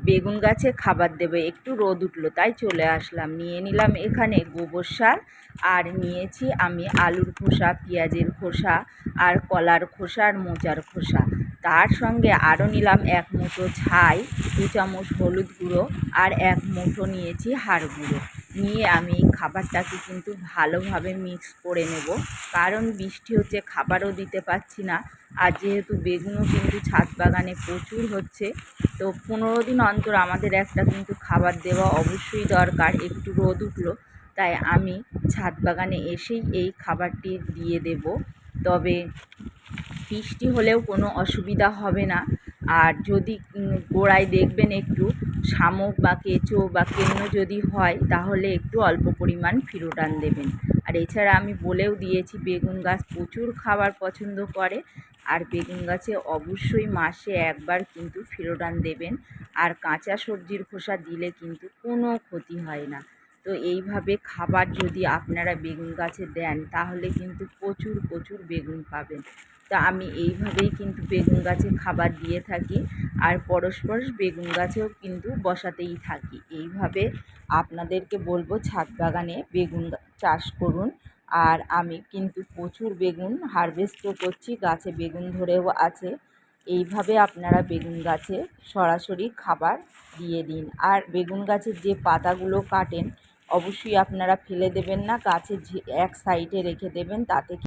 বেগুন গাছে খাবার দেবে, একটু রোদ উঠলো তাই চলে আসলাম। নিয়ে নিলাম এখানে গোবর সার, আর নিয়েছি আমি আলুর খোসা, পেঁয়াজের খোসা, আর কলার খোসা, আর মোচার খোসা। তার সঙ্গে আরও নিলাম 1 মুঠো ছাই, 2 চামচ হলুদ গুঁড়ো, আর 1 মুঠো নিয়েছি হাড় গুঁড়ো। নিয়ে আমি এই খাবারটাকে কিন্তু ভালোভাবে মিক্স করে নেব, কারণ বৃষ্টি হচ্ছে, খাবারও দিতে পারছি না। আর যেহেতু বেগুনও কিন্তু ছাদ বাগানে প্রচুর হচ্ছে, তো 15 দিন অন্তর আমাদের একটা কিন্তু খাবার দেওয়া অবশ্যই দরকার। একটু রোদ উঠলো তাই আমি ছাদ বাগানে এসেই এই খাবারটি দিয়ে দেব। তবে বৃষ্টি হলেও কোনো অসুবিধা হবে না। আর যদি গোড়ায় দেখবেন একটু শামুক বা কেঁচো বা কেন্ন যদি হয়, তাহলে একটু অল্প পরিমাণ ফিরোটান দেবেন। আর এছাড়া আমি বলেও দিয়েছি, বেগুন গাছ প্রচুর খাবার পছন্দ করে, আর বেগুন গাছে অবশ্যই মাসে একবার কিন্তু ফিরোটান দেবেন। আর কাঁচা সবজির খোসা দিলে কিন্তু কোনো ক্ষতি হয় না। তো এইভাবে খাবার যদি আপনারা বেগুন গাছে দেন, তাহলে কিন্তু প্রচুর প্রচুর বেগুন পাবেন। তা আমি এইভাবেই কিন্তু বেগুন গাছে খাবার দিয়ে থাকি, আর পরস্পর বেগুন গাছেও কিন্তু বসাতেই থাকি। এইভাবে আপনাদেরকে বলবো ছাদ বাগানে বেগুন চাষ করুন। আর আমি কিন্তু প্রচুর বেগুন হারভেস্টও করছি, গাছে বেগুন ধরেও আছে। এইভাবে আপনারা বেগুন গাছে সরাসরি খাবার দিয়ে দিন। আর বেগুন গাছের যে পাতাগুলো কাটেন, অবশ্যই আপনারা ফেলে দেবেন না, গাছের এক সাইডে রেখে দেবেন, তাতে